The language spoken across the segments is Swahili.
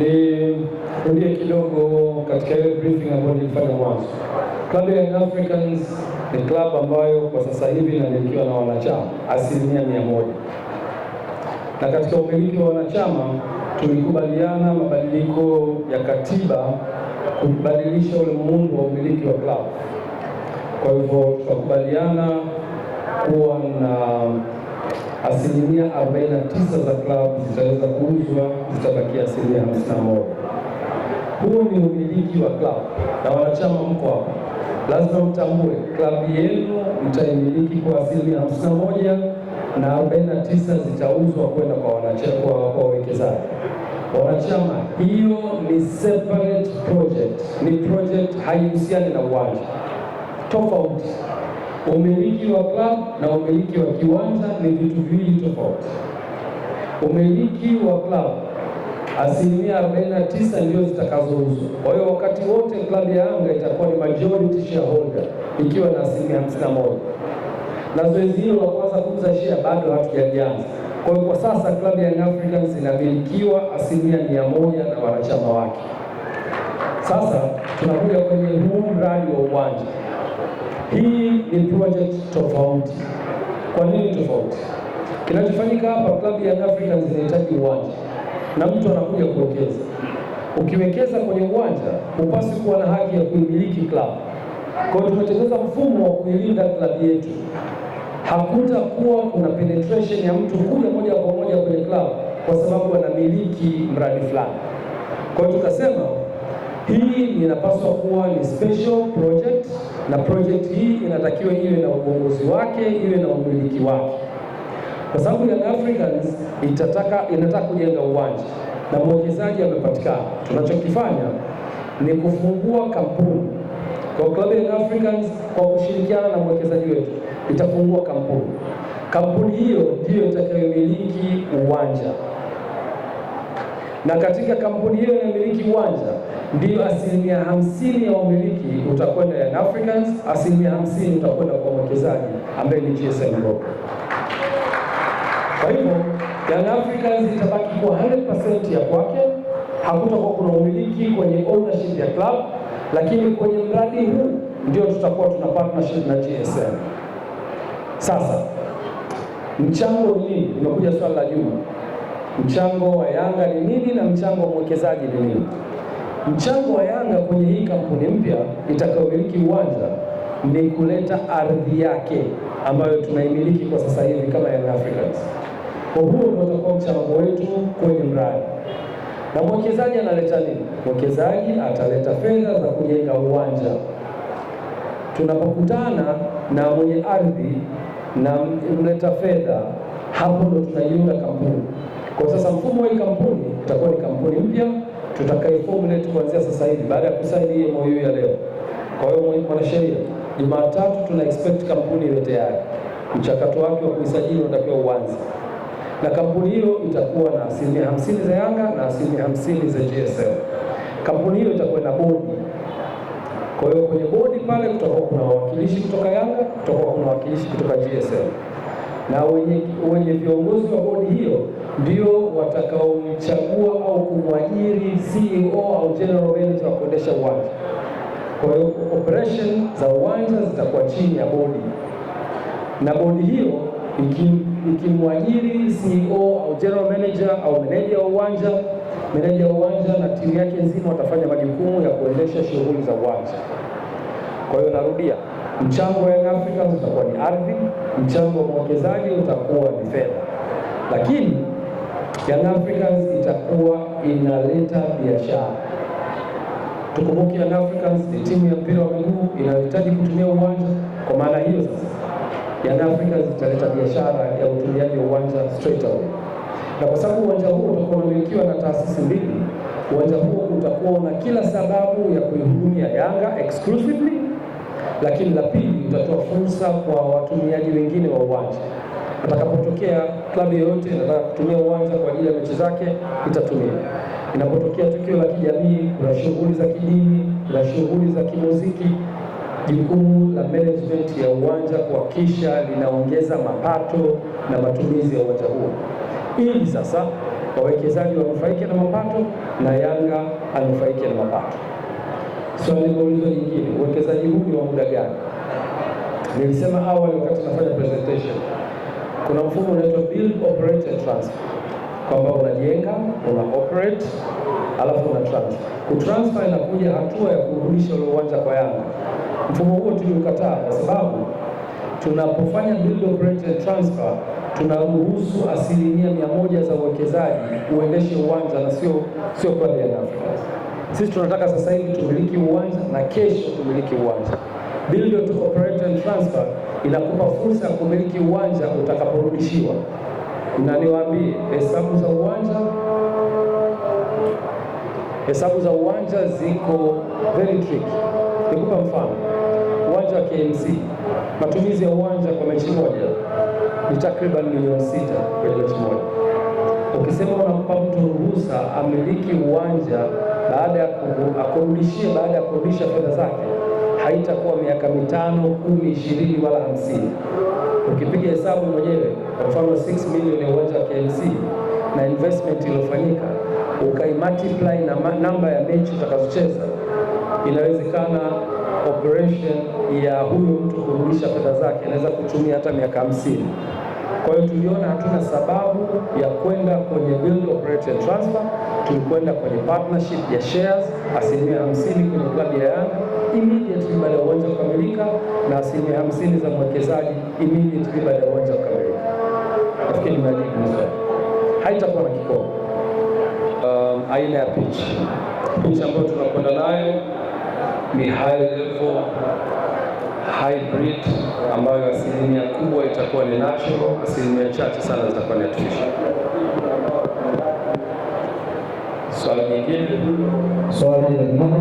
Nirudie kidogo katika ile briefing ambayo nilifanya mwanzo. Club ya Young Africans ni club ambayo kwa sasa hivi inamilikiwa na wanachama 100%. Na katika umiliki wa wanachama tulikubaliana mabadiliko ya katiba kubadilisha ule muundo wa umiliki wa club. Kwa hivyo tukakubaliana kuwa na 49% za club zitaweza kuuzwa, zitabakia 51%. Huo ni umiliki wa club na wanachama mko hapa. Lazima mtambue club yenu mtaimiliki kwa 51% na 49% zitauzwa kwenda kwa wanachama, kwa wawekezaji. Wanachama, hiyo ni separate project, ni project haihusiani na uwanja, tofauti. Umiliki wa club na umiliki wa kiwanja ni vitu viwili tofauti. Umiliki wa club 49% ndio zitakazouzwa. Kwa hiyo wakati wote klabu ya Yanga itakuwa ni majority shareholder ikiwa na 51%. Na zoezi hilo la kwanza kuuza share bado hatujaanza. Kwa hiyo kwa sasa klabu ya Young Africans inamilikiwa 100% na wanachama wake. Sasa tunakuja kwenye huu mradi wa uwanja. Hii ni project tofauti. Kwa nini tofauti? Kinachofanyika hapa, klabu ya Young Africans inahitaji uwanja na mtu anakuja kuwekeza. Ukiwekeza kwenye uwanja hupaswi kuwa na haki ya kuimiliki klabu. Kwa hiyo tumetengeneza mfumo wa kuilinda klabu yetu. Hakutakuwa kuna penetration ya mtu kuja moja kwa moja kwenye klabu kwa sababu anamiliki mradi fulani. Kwa hiyo tukasema hii inapaswa kuwa ni special project, na project hii inatakiwa iwe na uongozi wake, iwe na umiliki wake. Kwa sababu Young Africans inataka kujenga uwanja na mwekezaji amepatikana. Tunachokifanya ni kufungua kampuni. Kwa klabu ya Young Africans kwa kushirikiana na mwekezaji wetu itafungua kampuni. Kampuni hiyo ndiyo itakayomiliki uwanja. Na katika kampuni hiyo inayomiliki uwanja ndiyo 50% ya umiliki utakwenda Young Africans, 50% utakwenda kwa mwekezaji ambaye ni GSM Group. Kwa hivyo Young Africans itabaki kwa 100% ya kwake. Hakutakuwa kuna umiliki kwenye ownership ya club, lakini kwenye mradi huu ndio tutakuwa tuna partnership na GSM. Sasa mchango ni nini? Nimekuja swali la Juma. Mchango wa Yanga ni nini na mchango wa mwekezaji ni nini? Mchango wa Yanga kwenye hii kampuni mpya itakayomiliki uwanja ni kuleta ardhi yake ambayo tunaimiliki kwa sasa hivi kama Young Africans. Kwa huo ndio utakuwa mchango wetu kwenye mradi. Na mwekezaji analeta nini? Mwekezaji ataleta fedha za kujenga uwanja. Tunapokutana na mwenye ardhi na mleta fedha, hapo ndo tunaiunda kampuni. Kwa sasa mfumo wa hii kampuni itakuwa ni kampuni mpya tutakayoformulate kuanzia sasa hivi baada ya kusaini hii MOU ya leo. Kwa hiyo mwanasheria, Jumatatu tuna expect kampuni iwe tayari. Mchakato wake wa kuisajili unatakiwa uanze. Na kampuni hiyo itakuwa na 50% za Yanga na 50% za GSM. Kampuni hiyo itakuwa na bodi. Kwa hiyo kwenye bodi pale kutakuwa kuna wawakilishi kutoka Yanga, kutakuwa kuna wawakilishi kutoka GSM. Na wenye viongozi wa bodi hiyo ndio watakaomchagua au kumwajiri CEO au general manager wa kuendesha uwanja. Kwa hiyo operation za uwanja zitakuwa chini ya bodi. Na bodi hiyo ikimwajiri CEO au general manager au meneja wa uwanja, na timu yake nzima watafanya majukumu ya kuendesha shughuli za uwanja. Kwa hiyo narudia, mchango wa Young Africans utakuwa ni ardhi, mchango wa mwekezaji utakuwa ni fedha. Lakini Young Africans itakuwa inaleta biashara. Tukumbuke Young Africans ni timu ya mpira wa miguu inayohitaji kutumia uwanja. Kwa maana hiyo sasa Young Africans italeta biashara ya utumiaji wa uwanja straight away. Na kwa sababu uwanja huo utakuwa unamilikiwa na taasisi mbili, uwanja huo utakuwa na kila sababu ya kuihudumia Yanga exclusively, lakini la pili utatoa fursa kwa watumiaji wengine wa uwanja. Atakapotokea klabu yoyote inataka kutumia uwanja kwa ajili ya mechi zake itatumia. Inapotokea tukio la kijamii, kuna shughuli za kidini, kuna shughuli za kimuziki, jukumu la management ya uwanja kuhakikisha linaongeza mapato na matumizi ya uwanja huo. Ili sasa wawekezaji wanufaike na mapato na Yanga anufaike na mapato. Swali lingine jingine, uwekezaji huu ni wa muda gani? Nilisema awali wakati nafanya presentation, kuna mfumo unaitwa build, operate and transfer, kwamba unajenga, una operate, alafu una transfer. Kutransfer inakuja hatua ya kurudisha ule uwanja kwa Yanga. Mfumo huo tuliukataa kwa sababu tunapofanya build, operate and transfer tunaruhusu 100% za uwekezaji uendeshe uwanja na sio kwa Young Africans. Sisi tunataka sasa hivi tumiliki uwanja na kesho tumiliki uwanja. Build to operate and transfer inakupa fursa ya kumiliki uwanja utakaporudishiwa. Na niwaambie hesabu za uwanja ziko very tricky. Nikupa mfano, uwanja wa KMC, matumizi ya uwanja kwa mechi moja ni takriban milioni 6 kwenye mechi moja. Ukisema unampa mtu ruhusa amiliki uwanja baada ya kurudisha fedha zake, haitakuwa miaka 5, 10, 20 wala 50. Ukipiga hesabu mwenyewe, kwa mfano 6 milioni ya uwanja wa KMC na investment iliyofanyika, ukaimultiply na namba ya mechi utakazocheza, inawezekana operation ya huyo mtu kurudisha fedha zake inaweza kutumia hata miaka 50. Kwa hiyo tuliona hatuna sababu ya kwenda kwenye build, operate and transfer. Tulikwenda kwenye partnership ya shares 50% kwenye klabu ya Yanga immediately baada ya uwanja kukamilika na 50% za mwekezaji immediately baada ya uwanja kukamilika. Nafikiri nimejibu swali. Haitakuwa na kikomo. Aina ya pitch ambayo tunakwenda nayo ni high level hybrid, ambayo 1% kubwa itakuwa ni natural, 1% chache sana zitakuwa ni artificial. Swali nyingine? Swali lingine?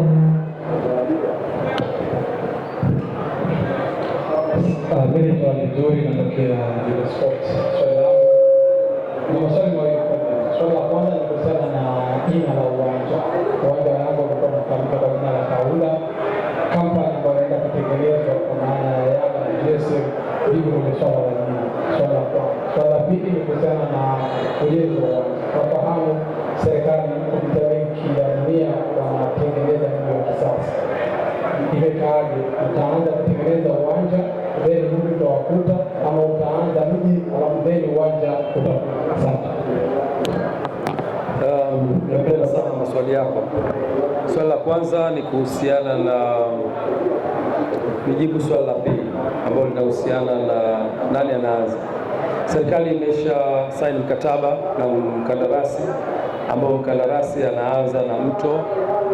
Mimi swali nzuri natokea Jila Sports. Swali langu ni maswali mawili. Swali la kwanza ni kuhusiana na jina la uwanja. Uwanja wa Yanga ulikuwa unafahamika kwa jina la Kaunda. Kampani ambayo inaenda kutengenezwa kwa maana ya Yanga na JSM, jibu ni swala la jina. Swala la kwanza. Swala la pili ni kuhusiana na ujenzi wa uwanja. Tunafahamu serikali kupitia Benki ya Dunia wanatengeneza mji wa kisasa. Imekaaje? Utaanza kutengeneza uwanja then mji utawakuta, ama utaanza mji alafu then uwanja utakuta? Asante. Napenda sana maswali yako. Swali la kwanza ni kuhusiana na nijibu swali la pili ambalo linahusiana na nani anaanza. Serikali imesha sign mkataba na mkandarasi ambao mkandarasi anaanza na mto.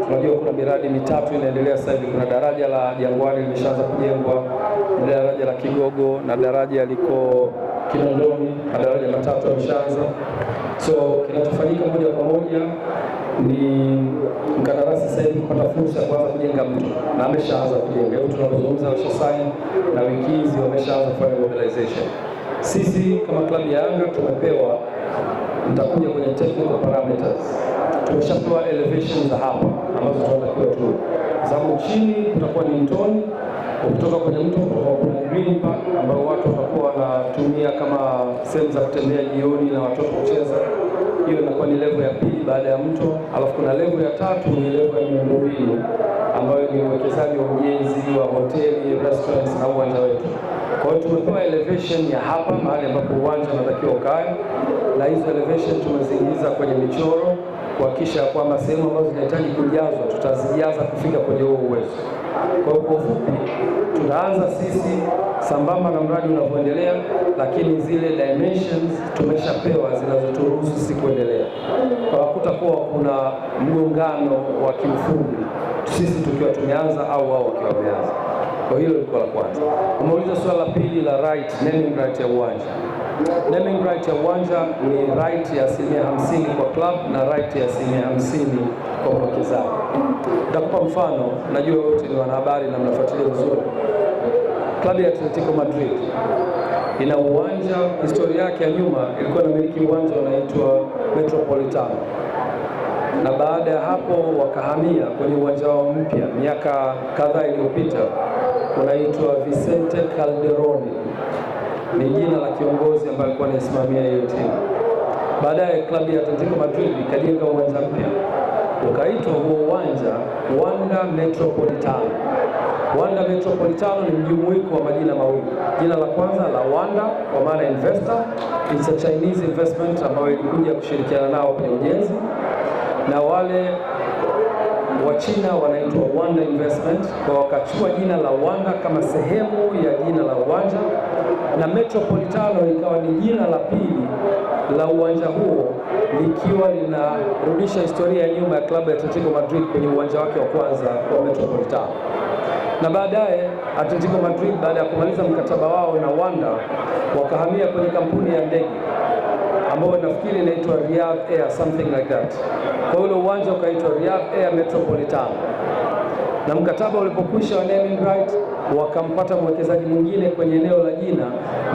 Tunajua kuna miradi mitatu inaendelea sasa hivi. Kuna daraja la Jangwani limeshaanza kujengwa, daraja la Kigogo na daraja liko Kinondoni, na daraja matatu yameshaanza. So kinachofanyika moja kwa moja ni mkandarasi sasa hivi kupata fursa ya kuanza kujenga mto, na ameshaanza kujenga. Leo tunapozungumza wameshasaini na wiki hizi wameshaanza kufanya mobilization. Sisi kama klabu ya Yanga tumepewa, nitakuja kwenye technical parameters, tumeshapewa elevation za hapa ambazo tunatakiwa tu, kwa sababu chini kutakuwa ni mtoni. Ukitoka kwenye mto kuna green park ambao watu watakuwa wanatumia kama sehemu za kutembea jioni na watoto kucheza. Hiyo inakuwa ni level ya pili baada ya mto. Alafu kuna level ya tatu ni level ya miundombinu ambayo ni uwekezaji wa ujenzi wa hoteli, restaurants na uwanja wetu. Kwa hiyo tumepewa elevation ya hapa mahali ambapo uwanja unatakiwa ukae, na hizo elevation tumeziingiza kwenye michoro kuhakikisha kwamba sehemu ambazo zinahitaji kujazwa tutazijaza kufika kwenye huo uwezo. Kwa ufupi, tunaanza sisi sambamba na mradi unavyoendelea, lakini zile dimensions tumeshapewa zinazoturuhusu sisi kuendelea. Kwa kutakuwa kuna mgongano wa kiufundi sisi tukiwa tumeanza au wao wakiwa wameanza. Kwa hiyo ilikuwa la kwanza. Umeuliza swali la pili la naming right ya uwanja. Naming right ya uwanja ni right ya 50% kwa club na right ya 50% kwa mwekezaji. Nitakupa mfano, najua wote ni wanahabari na mnafuatilia vizuri. Klabu ya Atletico Madrid ina uwanja, historia yake ya nyuma ilikuwa inamiliki uwanja unaitwa Metropolitano, na baada ya hapo wakahamia kwenye uwanja wao mpya miaka kadhaa iliyopita unaitwa Vicente Calderoni. Ni jina la kiongozi ambaye alikuwa anasimamia hiyo timu. Baadaye klabu ya Atletico Madrid ikajenga uwanja mpya, ukaitwa huo uwanja Wanda Metropolitano. Wanda Metropolitano ni mjumuiko wa majina mawili. Jina la kwanza la Wanda kwa maana investor, it's a Chinese investment ambayo ilikuja kushirikiana nao kwenye ujenzi, na wale wa China wanaitwa Wanda Investment, kwa wakachukua jina la Wanda kama sehemu ya jina la uwanja, na Metropolitano ikawa ni jina la pili la uwanja huo, likiwa linarudisha historia ya nyuma ya klabu ya Atletico Madrid kwenye uwanja wake wa kwanza wa Metropolitano. Na baadaye Atletico Madrid baada ya kumaliza mkataba wao na Wanda wakahamia kwenye kampuni ya ndege ambayo nafikiri inaitwa Riyadh Air, something like that. Kwa hiyo uwanja ukaitwa Riyadh Air Metropolitano, na mkataba ulipokwisha wa naming right wakampata mwekezaji mwingine kwenye eneo la jina,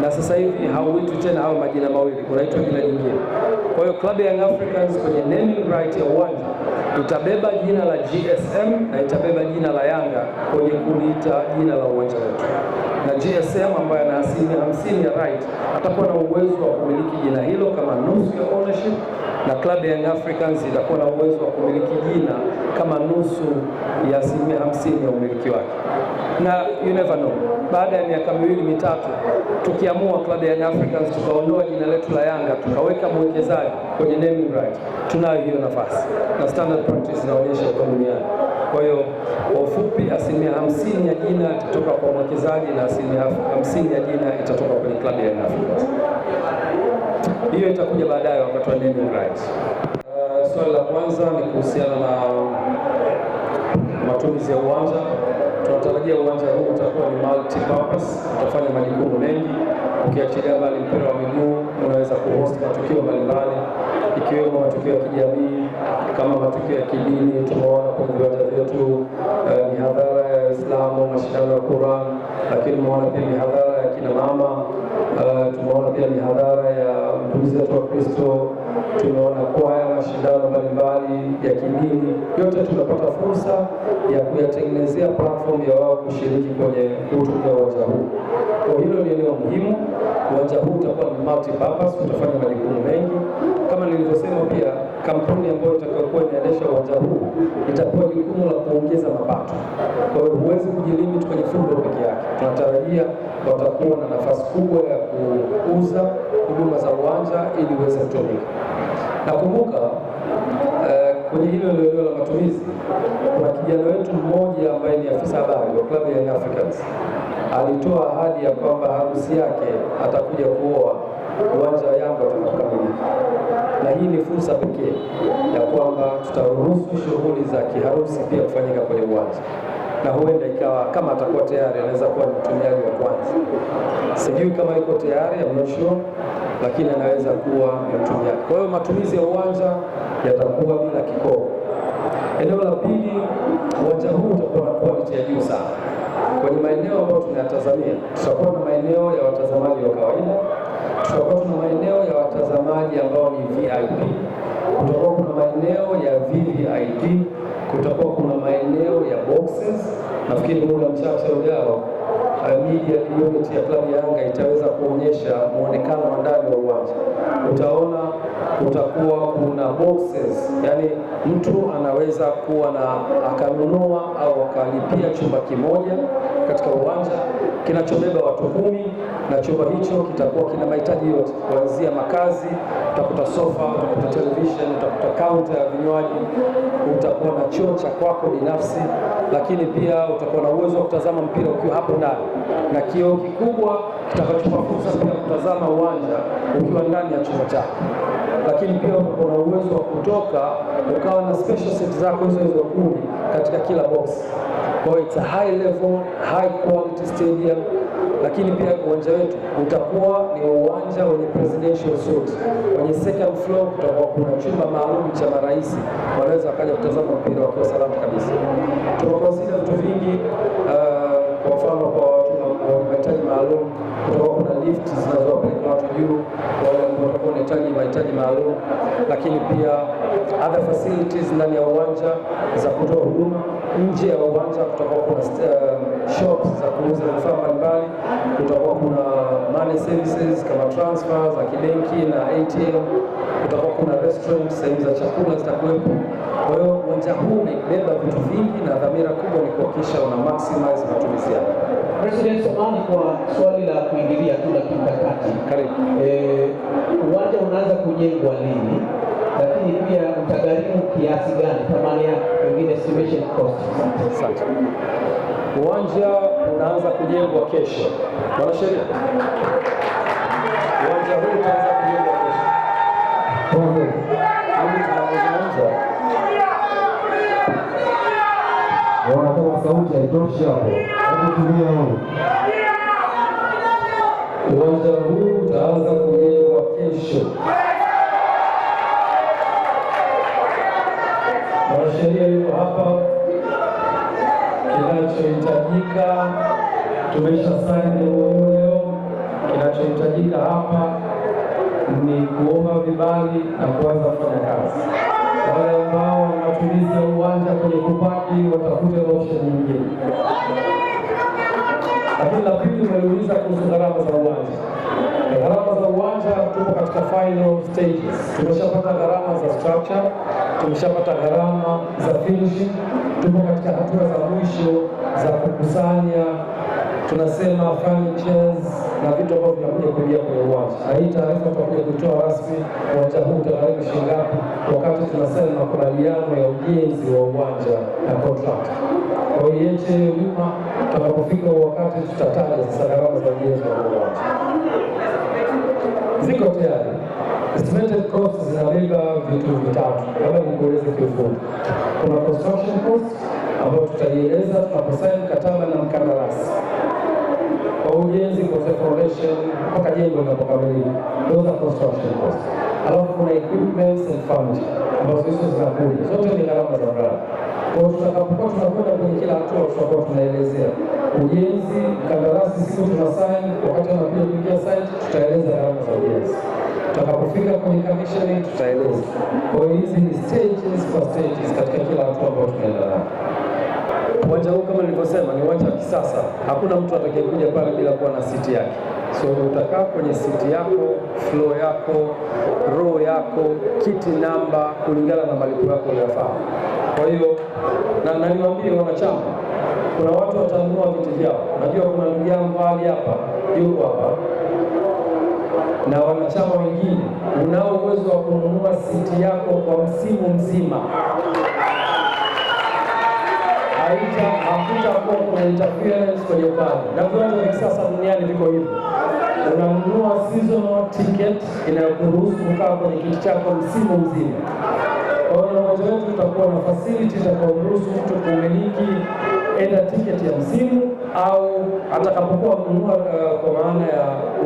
na sasa hivi hauitwi tena hayo majina mawili, unaitwa jina lingine. Kwa hiyo Club Young Africans kwenye naming right ya uwanja itabeba jina la GSM na itabeba jina la Yanga kwenye kuliita jina la uwanja wetu, na GSM ambaye ana 50% ya right atakuwa na uwezo wa kumiliki jina hilo kama nusu ya ownership, na Club Young Africans itakuwa na uwezo wa kumiliki jina kama nusu ya 50% ya umiliki wake. Na you never know, baada ya miaka miwili mitatu tukiamua Club Young Africans tukaondoa jina letu la Yanga tukaweka mwekezaji kwenye naming right, tunayo hiyo nafasi na standard practice inaonyesha kwa duniani. Kwa hiyo kwa ufupi, 50% ya jina itatoka kwa mwekezaji na 50% ya jina itatoka kwenye Club Young Africans. Hiyo itakuja baadaye wakati wa naming right. Swali la kwanza ni kuhusiana na matumizi ya uwanja. Tunatarajia uwanja huu utakuwa ni multi purpose, utafanya majukumu mengi. Ukiachilia mbali mpira wa miguu, unaweza kuhost matukio mbalimbali ikiwemo matukio ya kijamii kama matukio ya kidini. Tumeona kwenye viwanja vyetu mihadhara ya Uislamu, mashindano ya Qur'an, lakini tumeona pia mihadhara ya kina mama, tumeona pia mihadhara ya ndugu zetu wa Kristo, tumeona kwaya, mashindano mbalimbali ya kidini. Yote tunapata fursa ya kuyatengenezea platform ya wao kushiriki kwenye kutumia uwanja huu. Kwa hilo ni eneo muhimu. Uwanja huu utakuwa ni multi purpose, utafanya majukumu mengi. Kama nilivyosema, pia kampuni ambayo itakayokuwa inaendesha uwanja huu itakuwa jukumu la kuongeza mapato. Kwa hiyo huwezi kujilimit kwenye football peke yake. Tunatarajia watakuwa na nafasi kubwa ya kuuza huduma za uwanja ili uweze kutumika. Nakumbuka kwenye hilo eneo la matumizi kuna kijana wetu mmoja ambaye ni afisa habari wa Club Young Africans alitoa ahadi ya kwamba harusi yake atakuja kuoa uwanja wa Yanga utakapokamilika, na hii ni fursa pekee ya kwamba tutaruhusu shughuli za kiharusi pia kufanyika kwenye uwanja, na huenda ikawa kama atakuwa tayari anaweza kuwa ni mtumiaji wa kwanza. Sijui kama yuko tayari, I'm not sure, lakini anaweza kuwa ni mtumiaji. Kwa hiyo matumizi ya uwanja yatakuwa bila kikomo. Eneo la pili, uwanja huu utakuwa na quality ya juu sana. Kwenye maeneo ambayo tunayatazamia, tutakuwa na maeneo ya watazamaji wa kawaida, tutakuwa tuna maeneo ya watazamaji ambao ni VIP, kutakuwa kuna maeneo ya VVIP, kutakuwa kuna maeneo ya boxes. Nafikiri muda mchache ujao media unit ya klabu ya Yanga itaweza kuonyesha muonekano wa ndani wa uwanja. Utaona kutakuwa kuna boxes, yani mtu anaweza kuwa na akanunua au akalipia chumba kimoja katika uwanja kinachobeba watu 10, na chumba hicho kitakuwa kina mahitaji yote kuanzia makazi, utakuta sofa, utakuta television, utakuta counter ya vinywaji, utakuwa na choo cha kwako binafsi, lakini pia utakuwa na uwezo wa kutazama mpira ukiwa hapo ndani, na kioo kikubwa kitakachokupa fursa pia kutazama uwanja ukiwa ndani ya chumba chako. Lakini pia utakuwa na uwezo wa kutoka ukawa na special set zako hizo 10 katika kila box. Kwa hiyo it's a high level, high quality stadium. Lakini pia uwanja wetu utakuwa ni uwanja wenye presidential suite. Kwenye second floor kutakuwa kuna chumba maalum cha marais, wanaweza wakaja kutazama mpira wakiwa salama kabisa. Tumekonsider vitu vingi, kwa mfano kwa watu wa mahitaji maalum kutakuwa kuna lift zinazowapeleka watu juu, wale ambao watakuwa wanaohitaji mahitaji maalum, lakini pia other facilities ndani ya uwanja za kutoa huduma. Nje ya uwanja kutakuwa kuna shops za kuuza vifaa mbalimbali, kutakuwa kuna money services kama transfer za kibenki na ATM, kutakuwa kuna restaurant, sehemu za chakula zitakuwepo. Kwa hiyo uwanja huu umebeba vitu vingi na dhamira kubwa ni kuhakikisha una maximize matumizi yake. President, samahani kwa swali la kuingilia tu la kimkakati. Karibu. Uwanja unaanza kujengwa lini? Lakini pia utagharimu kiasi gani? Thamani yake, pengine estimation cost. Asante. Uwanja unaanza kujengwa kesho. Mwanasheria, uwanja huu utaanza kujengwa kesho. Hivi tunavyozungumza, wanatoa sauti haitoshi hapo. Hebu tumia huko. uwanja huu utaanza kujengwa kesho. Mwanasheria yuko hapa. Kinachohitajika tumesha saini leo. Kinachohitajika hapa ni kuomba vibali na kuanza kufanya kazi. Wale ambao matumizi ya uwanja kwenye kupaki watafute option nyingine. Lakini la pili, umeuliza kuhusu gharama za uwanja. Gharama za uwanja tupo katika final stages. Tumeshapata gharama za structure, tumeshapata gharama za finishing, tupo katika hatua za mwisho za kukusanya tunasema furnitures na vitu ambavyo vinakuja kuingia kwenye uwanja. Na hii taarifa tutakuja kuitoa rasmi uwanja huu utagharimu shilingi ngapi wakati tunasema makubaliano ya ujenzi wa uwanja na contract. Kwa hiyo yeche nyuma, tutakapofika wakati tutataja sasa gharama za ujenzi wa uwanja. Ziko tayari. Estimated costs zinabeba vitu vitatu. Labda nikueleze kiufupi. Kuna construction cost ambayo tutaieleza tunaposaini mkataba na mkandarasi kwa ujenzi, kwa foundation mpaka jengo linapokamilika. Those are construction costs. Alafu kuna equipment and furniture ambazo hizo zinakuja, zote ni gharama za mradi. Kwa hiyo tutakapokuwa tunakwenda kwenye kila hatua, tutakuwa tunaelezea ujenzi, mkandarasi siku tunasaini, wakati anakuja kuingia site tutaeleza gharama za ujenzi. Tutakapofika kwenye commissioning tutaeleza. Kwa hiyo hizi ni stages for stages katika kila hatua ambayo tunaenda nayo. Uwanja huu kama nilivyosema ni uwanja wa kisasa. Hakuna mtu atakayekuja pale bila kuwa na siti yake. So utakaa kwenye siti yako, floor yako, row yako, kiti namba kulingana na malipo yako uliyofanya. Kwa hiyo na niwaambie wanachama, kuna watu watanunua viti vyao. Najua kuna ndugu yangu hali hapa, yuko hapa, na wanachama wengine, unao uwezo wa kununua siti yako kwa msimu mzima. Hakutakuwa kuna interference kwenye upande, na viwanja vya kisasa duniani viko hivyo. Unanunua seasonal ticket inayokuruhusu kukaa kwenye kiti chako msimu mzima. Kwa hiyo uwanja wetu utakuwa na facility itakayoruhusu mtu kumiliki either ticket ya msimu au atakapokuwa kununua kwa maana ya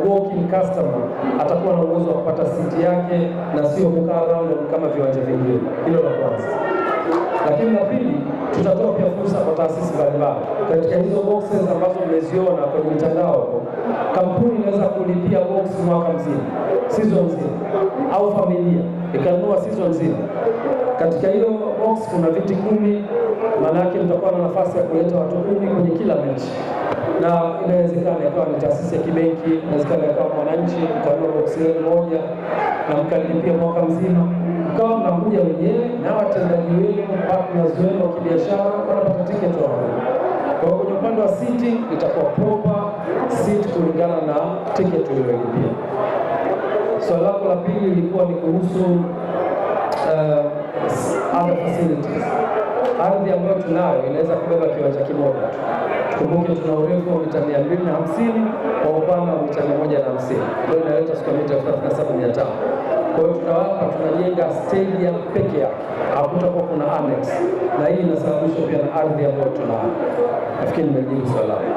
walk-in customer atakuwa na uwezo wa kupata siti yake na sio kukaa round kama viwanja vingine. Hilo la kwanza. Lakini la pili, tutatoa pia fursa kwa taasisi mbalimbali. Katika hizo boxes ambazo mmeziona kwenye mitandao, kampuni inaweza kulipia box mwaka mzima, season nzima, au familia ikanunua season nzima. Katika hiyo box kuna viti 10, maana yake mtakuwa na nafasi ya kuleta watu 10 kwenye kila mechi. Na inawezekana ikawa ni taasisi ya kibenki, inawezekana ikawa mwananchi, mkanunua box moja na mkalipia mwaka mzima. Mkawa mnakuja wenyewe na watendaji wenu, partners wenu wa kibiashara wanapata tiketi wao. Kwa hiyo kwenye upande wa seating itakuwa proper seat kulingana na tiketi uliyolipia. Swali lako la pili lilikuwa ni kuhusu other facilities. Ardhi ambayo tunayo inaweza kubeba kiwanja kimoja. Tukumbuke tuna urefu wa mita 250 kwa upana wa mita 150. Kwa hiyo inaleta square mita 37,500. Kwa hiyo tunajenga stadium peke yake. Hakutakuwa kuna annex. Na hii inasababishwa pia na ardhi ambayo tunayo. Nafikiri nimejibu swali lako.